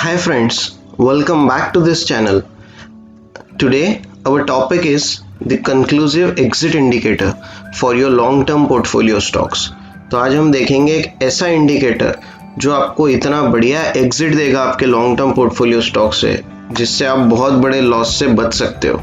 Hi friends, welcome back to this channel. Today our topic is the conclusive exit indicator for your long term portfolio stocks. तो आज हम देखेंगे एक ऐसा indicator जो आपको इतना बढ़िया एग्जिट देगा आपके लॉन्ग टर्म पोर्टफोलियो स्टॉक से, जिससे आप बहुत बड़े लॉस से बच सकते हो।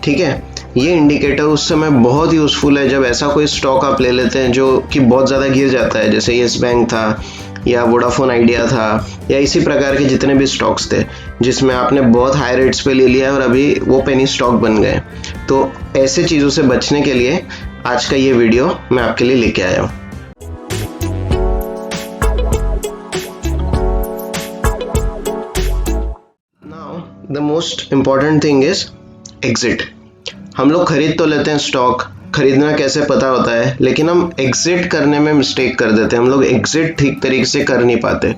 ठीक है, ये इंडिकेटर उस समय बहुत यूज़फुल है जब ऐसा कोई स्टॉक आप ले लेते हैं जो कि बहुत ज़्यादा गिर जाता है, जैसे येस बैंक था या वोडाफोन आइडिया था या इसी प्रकार के जितने भी स्टॉक्स थे जिसमें आपने बहुत हाई रेट्स पे ले लिया है और अभी वो पेनी स्टॉक बन गए। तो ऐसे चीज़ों से बचने के लिए आज का ये वीडियो मैं आपके लिए लेके आया हूँ। Now the most important thing is exit. हम लोग खरीद तो लेते हैं स्टॉक, खरीदना कैसे पता होता है, लेकिन हम एग्जिट करने में मिस्टेक कर देते हैं। हम लोग एग्जिट ठीक तरीके से कर नहीं पाते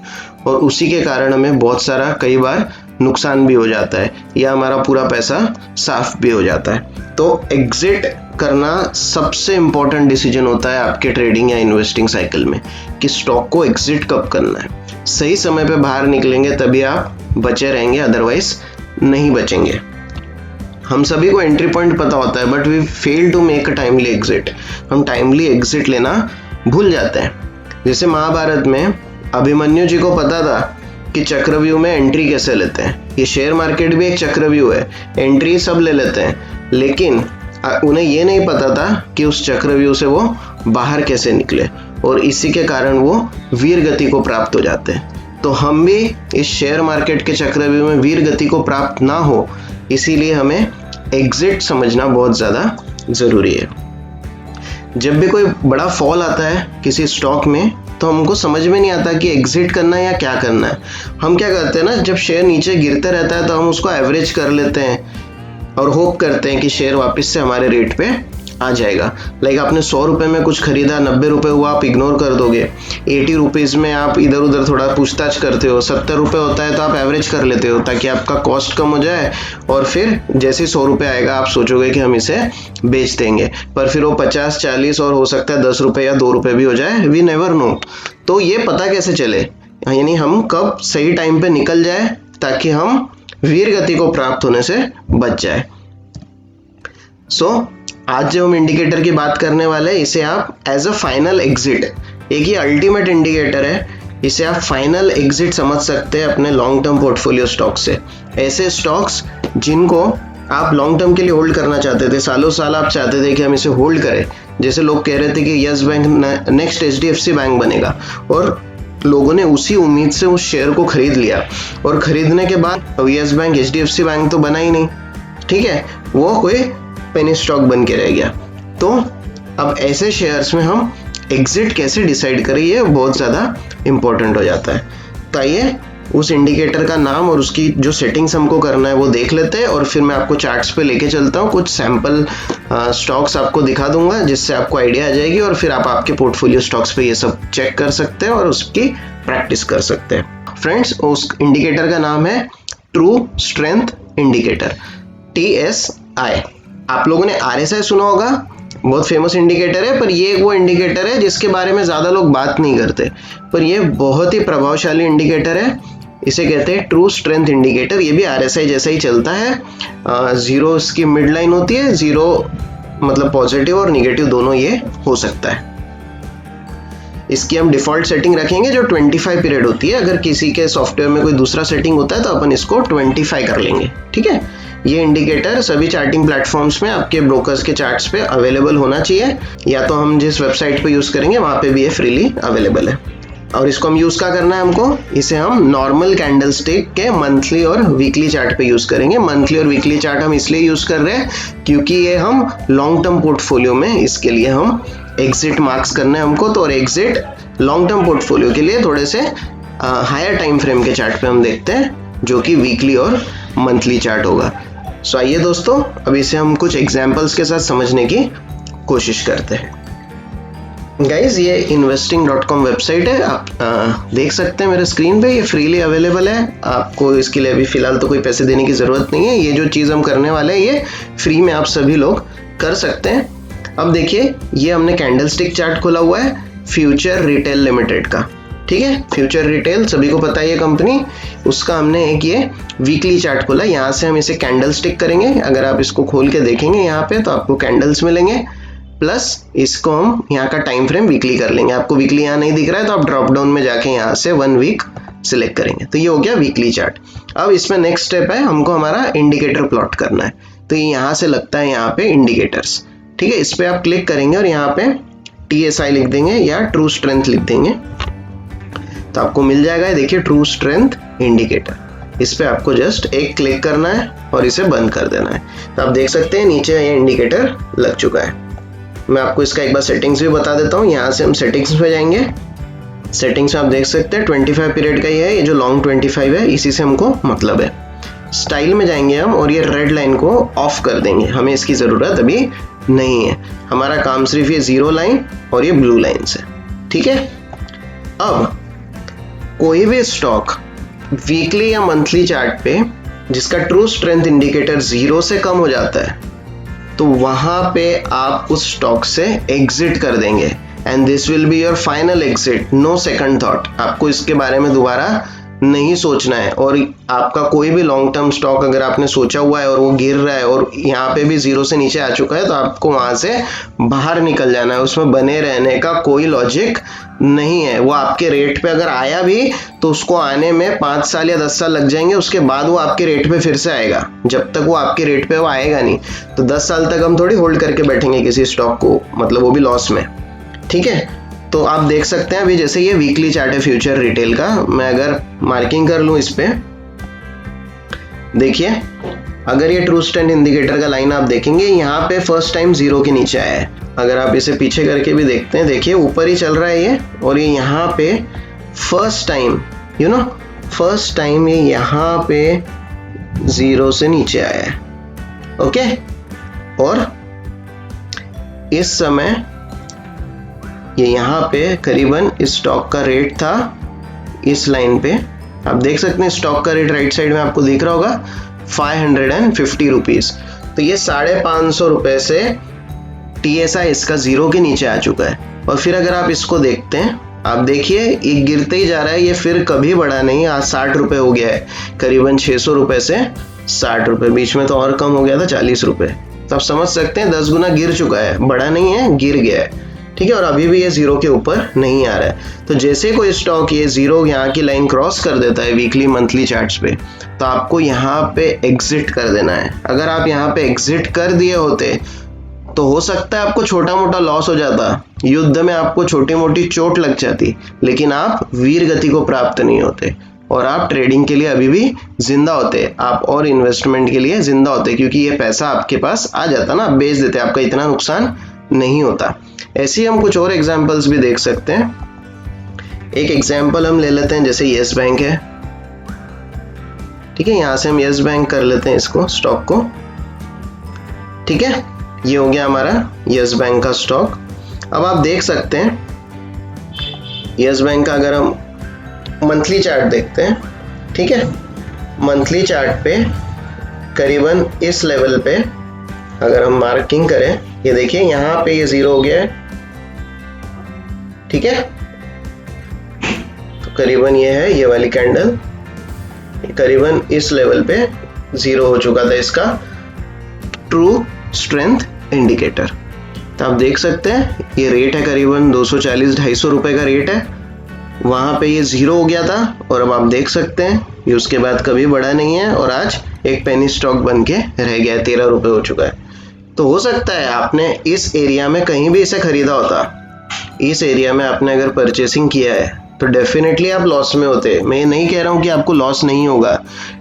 और उसी के कारण हमें बहुत सारा कई बार नुकसान भी हो जाता है या हमारा पूरा पैसा साफ भी हो जाता है। तो एग्जिट करना सबसे इम्पोर्टेंट डिसीजन होता है आपके ट्रेडिंग या इन्वेस्टिंग साइकिल में, कि स्टॉक को एग्जिट कब करना है। सही समय पे बाहर निकलेंगे तभी आप बचे रहेंगे, अदरवाइज नहीं बचेंगे। हम सभी को एंट्री पॉइंट पता होता है but we fail to make a timely exit. हम टाइमली एग्जिट लेना भूल जाते हैं। जैसे महाभारत में अभिमन्यु जी को पता था कि चक्रव्यूह में एंट्री कैसे लेते हैं। ये शेयर मार्केट भी एक चक्रव्यूह है, एंट्री सब ले लेते हैं, लेकिन उन्हें ये नहीं पता था कि उस चक्रव्यूह से वो बाहर कैसे निकले और इसी के कारण वो वीर गति को प्राप्त हो जाते हैं। तो हम भी इस शेयर मार्केट के चक्रव्यूह में वीर गति को प्राप्त ना हो, इसीलिए हमें एग्जिट समझना बहुत ज़्यादा ज़रूरी है। जब भी कोई बड़ा फॉल आता है किसी स्टॉक में तो हमको समझ में नहीं आता कि एग्जिट करना है या क्या करना है। हम क्या करते हैं ना, जब शेयर नीचे गिरते रहता है तो हम उसको एवरेज कर लेते हैं और होप करते हैं कि शेयर वापस से हमारे रेट पे आ जाएगा। लाइक आपने 100 रुपये में कुछ खरीदा, 90 रुपये हुआ, आप इग्नोर कर दोगे। 80 रुपीज़ में आप इधर उधर थोड़ा पूछताछ करते हो। 70 रुपये होता है तो आप एवरेज कर लेते हो ताकि आपका कॉस्ट कम हो जाए और फिर जैसे 100 रुपये आएगा आप सोचोगे कि हम इसे बेच देंगे, पर फिर वो 50, 40 और हो सकता है 10 रुपये या 2 रुपये भी हो जाए। We never know. तो ये पता कैसे चले, यानी हम कब सही टाइम पे निकल जाए ताकि हम वीर गति को प्राप्त होने से बच जाए। आज जो हम इंडिकेटर की बात करने वाले हैं, इसे आप एज अ फाइनल एग्जिट, एक ही अल्टीमेट इंडिकेटर है, इसे आप फाइनल एग्जिट समझ सकते हैं अपने लॉन्ग टर्म पोर्टफोलियो स्टॉक से। ऐसे स्टॉक्स जिनको आप लॉन्ग टर्म के लिए होल्ड करना चाहते थे, सालों साल आप चाहते थे कि हम इसे होल्ड करें। जैसे लोग कह रहे थे कि yes bank next HDFC bank बनेगा और लोगों ने उसी उम्मीद से उस शेयर को खरीद लिया और खरीदने के बाद यस बैंक HDFC बैंक तो बना ही नहीं। ठीक है, वो कोई पेनी स्टॉक बन के रह गया। तो अब ऐसे शेयर्स में हम एग्जिट कैसे डिसाइड करें, ये बहुत ज़्यादा इम्पोर्टेंट हो जाता है। तो आइए उस इंडिकेटर का नाम और उसकी जो सेटिंग्स हमको करना है वो देख लेते हैं और फिर मैं आपको चार्ट्स पे लेके चलता हूँ। कुछ सैम्पल स्टॉक्स आपको दिखा दूंगा जिससे आपको आइडिया आ जाएगी और फिर आप आपके पोर्टफोलियो स्टॉक्स पे ये सब चेक कर सकते हैं और उसकी प्रैक्टिस कर सकते हैं। फ्रेंड्स, उस इंडिकेटर का नाम है ट्रू स्ट्रेंथ इंडिकेटर, TSI। आप लोगों ने RSI सुना होगा, बहुत फेमस इंडिकेटर है, पर ये वो इंडिकेटर है जिसके बारे में ज़्यादा लोग बात नहीं करते, पर ये बहुत ही प्रभावशाली इंडिकेटर है। इसे कहते हैं ट्रू स्ट्रेंथ इंडिकेटर। ये भी RSI जैसा ही चलता है। 0 इसकी मिड लाइन होती है, 0 मतलब पॉजिटिव और निगेटिव दोनों ये हो सकता है। इसकी हम डिफ़ॉल्ट सेटिंग रखेंगे जो 25 पीरियड होती है। अगर किसी के सॉफ्टवेयर में कोई दूसरा सेटिंग होता है तो अपन इसको 25 कर लेंगे। ठीक है, ये इंडिकेटर सभी चार्टिंग प्लेटफॉर्म्स में आपके ब्रोकर्स के चार्ट्स पे अवेलेबल होना चाहिए, या तो हम जिस वेबसाइट पे यूज़ करेंगे वहाँ पे भी ये फ्रीली अवेलेबल है। और इसको हम यूज़ क्या करना है हमको, इसे हम नॉर्मल कैंडलस्टिक के मंथली और वीकली चार्ट पे यूज़ करेंगे। मंथली और वीकली चार्ट हम इसलिए यूज़ कर रहे हैं क्योंकि ये हम लॉन्ग टर्म पोर्टफोलियो में इसके लिए हम एग्जिट मार्क्स करना है हमको। तो और एग्जिट लॉन्ग टर्म पोर्टफोलियो के लिए थोड़े से हायर टाइम फ्रेम के चार्ट पे हम देखते हैं, जो कि वीकली और मंथली चार्ट होगा। सो आइए दोस्तों, अब इसे हम कुछ एग्जाम्पल्स के साथ समझने की कोशिश करते हैं। गाइज, ये investing.com वेबसाइट है, आप देख सकते हैं मेरे स्क्रीन पे, ये फ्रीली अवेलेबल है। आपको इसके लिए अभी फ़िलहाल तो कोई पैसे देने की ज़रूरत नहीं है। ये जो चीज़ हम करने वाले हैं ये फ्री में आप सभी लोग कर सकते हैं। अब देखिए, ये हमने कैंडलस्टिक चार्ट खोला हुआ है फ्यूचर रिटेल लिमिटेड का। ठीक है, फ्यूचर रिटेल सभी को पता है ये कंपनी, उसका हमने एक ये वीकली चार्ट खोला। यहाँ से हम इसे कैंडल स्टिक करेंगे, अगर आप इसको खोल के देखेंगे यहाँ पे तो आपको कैंडल्स मिलेंगे, प्लस इसको हम यहाँ का टाइम फ्रेम वीकली कर लेंगे। आपको वीकली यहाँ नहीं दिख रहा है तो आप ड्रॉप डाउन में जाके यहाँ से 1 वीक सिलेक्ट करेंगे, तो ये हो गया वीकली चार्ट। अब इसमें नेक्स्ट स्टेप है, हमको हमारा इंडिकेटर प्लॉट करना है, तो ये यहाँ से लगता है यहाँ पे इंडिकेटर्स, ठीक है। इस पे आप क्लिक करेंगे और यहाँ पे TSI लिख देंगे या ट्रू स्ट्रेंथ लिख देंगे, तो आपको मिल जाएगा। देखिए ट्रू स्ट्रेंथ इंडिकेटर, इस पे आपको जस्ट एक क्लिक करना है और इसे बंद कर देना है। तो आप देख सकते हैं नीचे ये इंडिकेटर लग चुका है। मैं आपको इसका एक बार सेटिंग्स भी बता देता हूँ। यहाँ से हम सेटिंग्स पे जाएंगे, सेटिंग्स में आप देख सकते हैं 25 पीरियड का ही है, ये जो लॉन्ग 25 है इसी से हमको मतलब है। स्टाइल में जाएंगे हम और ये रेड लाइन को ऑफ कर देंगे, हमें इसकी ज़रूरत अभी नहीं है। हमारा काम सिर्फ ये 0 लाइन और ये ब्लू लाइन से, ठीक है। अब कोई भी स्टॉक वीकली या मंथली चार्ट पे जिसका ट्रू स्ट्रेंथ इंडिकेटर 0 से कम हो जाता है तो वहां पे आप उस स्टॉक से एग्जिट कर देंगे, and this will be your final exit, no second thought. आपको इसके बारे में दोबारा नहीं सोचना है। और आपका कोई भी लॉन्ग टर्म स्टॉक अगर आपने सोचा हुआ है और वो गिर रहा है और यहाँ पे भी 0 से नीचे आ चुका है तो आपको वहां से बाहर निकल जाना है, उसमें बने रहने का कोई लॉजिक नहीं है। वो आपके रेट पे अगर आया भी तो उसको आने में 5 साल या 10 साल लग जाएंगे, उसके बाद वो आपके रेट पे फिर से आएगा। जब तक वो आपके रेट पे वो आएगा नहीं तो 10 साल तक हम थोड़ी होल्ड करके बैठेंगे किसी स्टॉक को, मतलब वो भी लॉस में, ठीक है। तो आप देख सकते हैं अभी जैसे ये वीकली चार्ट है फ्यूचर रिटेल का, मैं अगर मार्किंग कर लूं इस पे, देखिए अगर ये ट्रू स्ट्रेंथ इंडिकेटर का लाइन आप देखेंगे यहाँ पे फर्स्ट टाइम 0 के नीचे आया है। अगर आप इसे पीछे करके भी देखते हैं, देखिए ऊपर ही चल रहा है ये, और ये यहाँ पे फर्स्ट टाइम फर्स्ट टाइम ये यहाँ पे 0 से नीचे आया है, ओके। और इस समय ये यहाँ पे करीबन इस स्टॉक का रेट था, इस लाइन पे आप देख सकते हैं स्टॉक का रेट राइट साइड में आपको दिख रहा होगा 550 रुपीज। तो ये 550 रुपए से TSI इसका 0 के नीचे आ चुका है। और फिर अगर आप इसको देखते हैं, आप देखिए ये गिरते ही जा रहा है, ये फिर कभी बढ़ा नहीं, आज 60 रुपए हो गया है, करीबन 600 रुपए से 60 रुपए, बीच में तो और कम हो गया था 40 रुपए। तो आप समझ सकते हैं 10 गुना गिर चुका है, बढ़ा नहीं है, गिर गया है, ठीक है। और अभी भी ये 0 के ऊपर नहीं आ रहा है। तो जैसे कोई स्टॉक ये 0 यहाँ की लाइन क्रॉस कर देता है वीकली मंथली चार्ट्स पे, तो आपको यहाँ पे एग्जिट कर देना है। अगर आप यहाँ पे एग्जिट कर दिए होते तो हो सकता है आपको छोटा मोटा लॉस हो जाता, युद्ध में आपको छोटी मोटी चोट लग जाती, लेकिन आप वीर गति को प्राप्त नहीं होते और आप ट्रेडिंग के लिए अभी भी जिंदा होते, आप और इन्वेस्टमेंट के लिए जिंदा होते, क्योंकि ये पैसा आपके पास आ जाता ना, आप बेच देते, आपका इतना नुकसान नहीं होता। ऐसे ही हम कुछ और एग्जांपल्स भी देख सकते हैं। एक एग्जांपल हम ले लेते हैं, जैसे यस बैंक है, ठीक है। यहां से हम यस बैंक कर लेते हैं इसको, स्टॉक को, ठीक है। ये हो गया हमारा यस बैंक का स्टॉक। अब आप देख सकते हैं यस बैंक का अगर हम मंथली चार्ट देखते हैं, ठीक है, मंथली चार्ट पे करीबन इस लेवल पे अगर हम मार्किंग करें, ये देखिए यहाँ पे ये 0 हो गया है, ठीक है। तो करीबन ये है ये वाली कैंडल, करीबन इस लेवल पे 0 हो चुका था इसका ट्रू स्ट्रेंथ इंडिकेटर। तो आप देख सकते हैं ये रेट है करीबन 240-250 रुपए का रेट है, वहां पे ये 0 हो गया था और अब आप देख सकते हैं ये उसके बाद कभी बढ़ा नहीं है और आज एक पेनी स्टॉक बन के रह गया है, 13 रुपए हो चुका है। तो हो सकता है आपने इस एरिया में कहीं भी इसे खरीदा होता, इस एरिया में आपने अगर परचेसिंग किया है तो डेफिनेटली आप लॉस में होते। मैं ये नहीं कह रहा हूँ कि आपको लॉस नहीं होगा,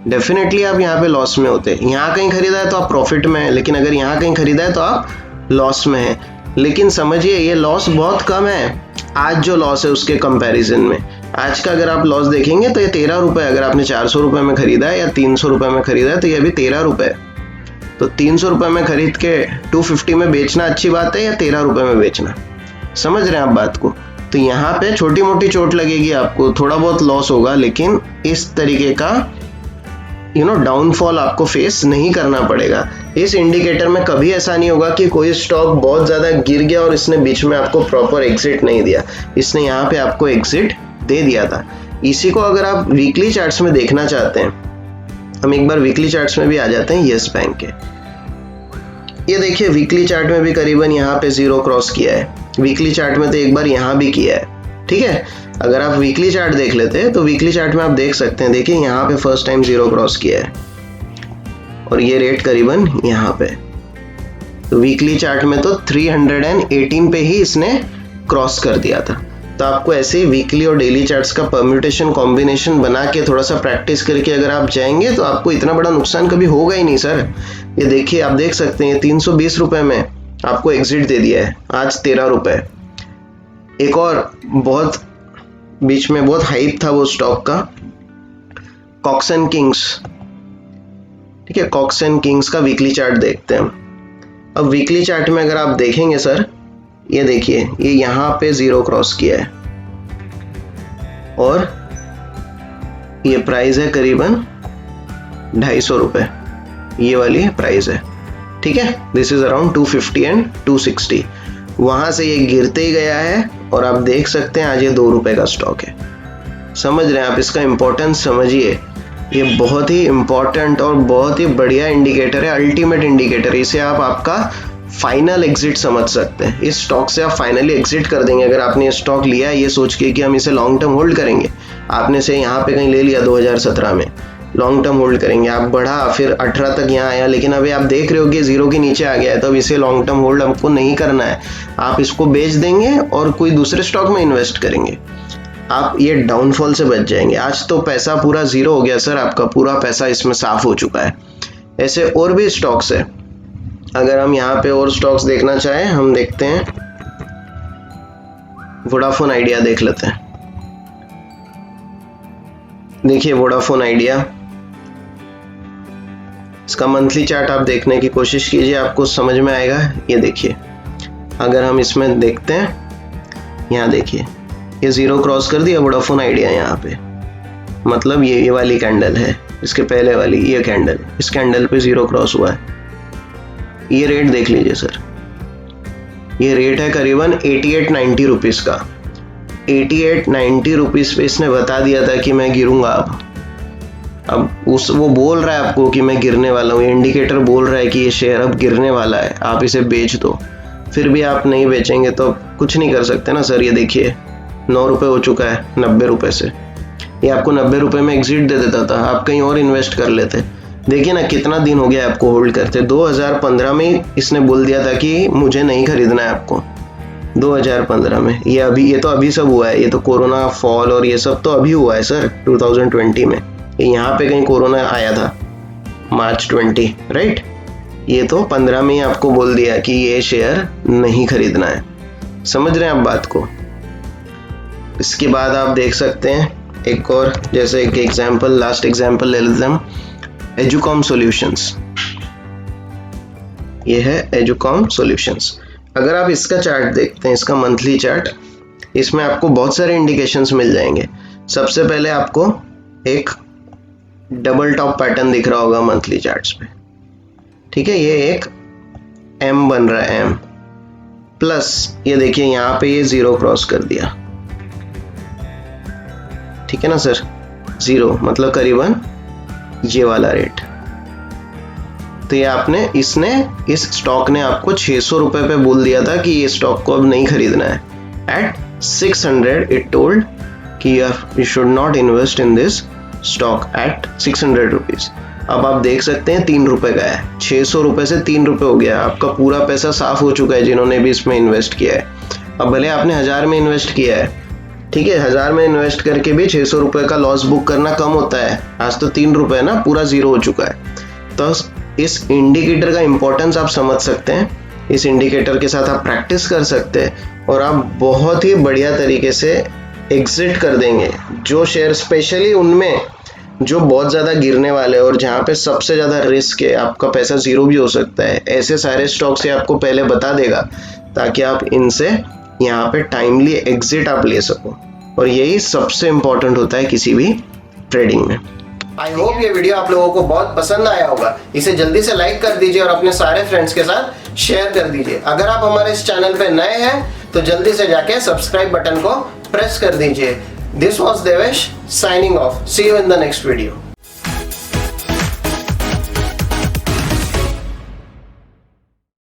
डेफिनेटली आप यहाँ पे लॉस में होते। यहाँ कहीं खरीदा है तो आप प्रॉफिट में हैं, लेकिन अगर यहाँ कहीं खरीदा है तो आप लॉस में हैं। लेकिन समझिए ये लॉस बहुत कम है आज जो लॉस है उसके कंपैरिजन में। आज का अगर आप लॉस देखेंगे तो ये 13 रुपए, अगर आपने 400 रुपए में खरीदा है या 300 रुपए में खरीदा है तो ये अभी 13 रुपए। तो 300 रुपए में खरीद के 250 में बेचना अच्छी बात है या 13 रुपए में बेचना, समझ रहे हैं आप बात को। तो यहाँ पे छोटी मोटी चोट लगेगी आपको, थोड़ा बहुत लॉस होगा, लेकिन इस तरीके का डाउनफॉल आपको फेस नहीं करना पड़ेगा। इस इंडिकेटर में कभी ऐसा नहीं होगा कि कोई स्टॉक बहुत ज्यादा गिर गया और इसने बीच में आपको प्रॉपर एग्जिट नहीं दिया, इसने यहाँ पे आपको एग्जिट दे दिया था। इसी को अगर आप वीकली चार्ट्स में देखना चाहते हैं, हम एक बार वीकली चार्ट्स में भी आ जाते हैं यस बैंक के। ये देखिए वीकली चार्ट में भी करीबन यहाँ पे 0 क्रॉस किया है, वीकली चार्ट में तो एक बार यहाँ भी किया है, ठीक है। अगर आप वीकली चार्ट देख लेते हैं तो वीकली चार्ट में आप देख सकते हैं, देखिए यहाँ पे फर्स्ट टाइम 0 क्रॉस किया है और ये रेट करीबन यहाँ पे, तो वीकली चार्ट में तो 318 पे ही इसने क्रॉस कर दिया था। तो आपको ऐसे ही वीकली और डेली चार्ट्स का परम्यूटेशन कॉम्बिनेशन बना के थोड़ा सा प्रैक्टिस करके अगर आप जाएंगे तो आपको इतना बड़ा नुकसान कभी होगा ही नहीं सर। ये देखिए आप देख सकते हैं 320 रुपए में आपको एग्जिट दे दिया है, आज 13 रुपए। एक और बहुत बीच में बहुत हाइप था वो स्टॉक का, कॉक्स एंड किंग्स, ठीक है। कॉक्स एंड किंग्स का वीकली चार्ट देखते हैं। अब वीकली चार्ट में अगर आप देखेंगे सर, ये देखिए ये यहाँ पे 0 क्रॉस किया है और ये प्राइस है करीबन 250 रुपए, ये वाली प्राइस है, ठीक है। This is around 250 and 260। वहां से ये गिरते ही गया है और आप देख सकते हैं आज ये 2 रुपए का स्टॉक है। समझ रहे हैं आप, इसका इंपॉर्टेंस समझिए। ये बहुत ही इंपॉर्टेंट और बहुत ही बढ़िया इंडिकेटर है, अल्टीमेट इंडिकेटर। इसे आप आपका फाइनल एग्जिट समझ सकते हैं। इस स्टॉक से आप फाइनली एग्जिट कर देंगे। अगर आपने स्टॉक लिया है ये सोच के कि हम इसे लॉन्ग टर्म होल्ड करेंगे, आपने से यहाँ पे कहीं ले लिया 2017 में, लॉन्ग टर्म होल्ड करेंगे, आप बढ़ा फिर 18 तक यहाँ आया, लेकिन अभी आप देख रहे हो कि 0 के नीचे आ गया है, तो अब इसे लॉन्ग टर्म होल्ड आपको नहीं करना है। आप इसको बेच देंगे और कोई दूसरे स्टॉक में इन्वेस्ट करेंगे, आप ये डाउनफॉल से बच जाएंगे। आज तो पैसा पूरा 0 हो गया सर, आपका पूरा पैसा इसमें साफ हो चुका है। ऐसे और भी स्टॉक्स है, अगर हम यहाँ पे और स्टॉक्स देखना चाहें, हम देखते हैं वोडाफोन आइडिया देख लेते हैं। देखिए वोडाफोन आइडिया, इसका मंथली चार्ट आप देखने की कोशिश कीजिए, आपको समझ में आएगा। ये देखिए अगर हम इसमें देखते हैं, यहाँ देखिए ये 0 क्रॉस कर दिया वोडाफोन आइडिया यहाँ पे, मतलब ये वाली कैंडल है, इसके पहले वाली ये कैंडल, इस कैंडल पे 0 क्रॉस हुआ है। ये रेट देख लीजिए सर, ये रेट है करीबन 88-90 रुपीज का। 88-90 रुपीज पे इसने बता दिया था कि मैं गिरूंगा। अब वो बोल रहा है आपको कि मैं गिरने वाला हूँ, ये इंडिकेटर बोल रहा है कि ये शेयर अब गिरने वाला है, आप इसे बेच दो, फिर भी आप नहीं बेचेंगे तो कुछ नहीं कर सकते ना सर। ये देखिए 9 रुपए हो चुका है 90 रुपए से, ये आपको 90 रुपए में एग्जिट दे देता था, आप कहीं और इन्वेस्ट कर लेते। देखिए ना कितना दिन हो गया आपको होल्ड करते। 2015 में इसने बोल दिया था कि मुझे नहीं खरीदना है आपको, 2015 में। ये तो अभी सब हुआ है, ये तो कोरोना फॉल और ये सब तो अभी हुआ है सर 2020 में। ये यहाँ पे कहीं कोरोना आया था मार्च 20, राइट। ये तो 15 में ही आपको बोल दिया कि ये शेयर नहीं खरीदना है। समझ रहे हैं आप बात को। इसके बाद आप देख सकते हैं एक और, जैसे एक एग्जाम्पल, लास्ट एग्जाम्पल ले लेते हैं, एजुकॉम सॉल्यूशंस। ये है एजुकॉम सॉल्यूशंस। अगर आप इसका चार्ट देखते हैं, इसका मंथली चार्ट, इसमें आपको बहुत सारे इंडिकेशंस मिल जाएंगे। सबसे पहले आपको एक डबल टॉप पैटर्न दिख रहा होगा मंथली चार्ट्स पे, ठीक है। ये एक एम बन रहा है, एम प्लस, ये देखिए यहाँ पे ये 0 क्रॉस कर दिया, ठीक है ना सर। 0 मतलब करीबन ये वाला रेट। तो ये इस स्टॉक ने आपको 600 रुपए पे बोल दिया था कि ये स्टॉक को अब नहीं खरीदना है। एट 600 इट टोल्ड कि you should not invest in this stock at 600 rupees. अब आप देख सकते हैं 3 रुपए का है, 600 रुपए से 3 रुपए हो गया, आपका पूरा पैसा साफ हो चुका है जिन्होंने भी इसमें इन्वेस्ट किया है। अब भले आपने 1000 में इन्वेस्ट किया है, ठीक है, 1000 में इन्वेस्ट करके भी 600 रुपए का लॉस बुक करना कम होता है। आज तो 3 रुपए ना, पूरा 0 हो चुका है। तो इस इंडिकेटर का इंपॉर्टेंस आप समझ सकते हैं, इस इंडिकेटर के साथ आप प्रैक्टिस कर सकते हैं और आप बहुत ही बढ़िया तरीके से एग्जिट कर देंगे जो शेयर, स्पेशली उनमें जो बहुत ज़्यादा गिरने वाले और जहाँ पे सबसे ज़्यादा रिस्क है, आपका पैसा 0 भी हो सकता है। ऐसे सारे स्टॉक से आपको पहले बता देगा ताकि आप इनसे यहाँ पे टाइमली एग्जिट आप ले सको, और यही सबसे इंपॉर्टेंट होता है किसी भी ट्रेडिंग में। आई होप ये वीडियो आप लोगों को बहुत पसंद आया होगा। इसे जल्दी से लाइक कर दीजिए और अपने सारे फ्रेंड्स के साथ शेयर कर दीजिए। अगर आप हमारे इस चैनल पे नए हैं तो जल्दी से जाके सब्सक्राइब बटन को प्रेस कर दीजिए। This was Devesh signing off. See you in the next video.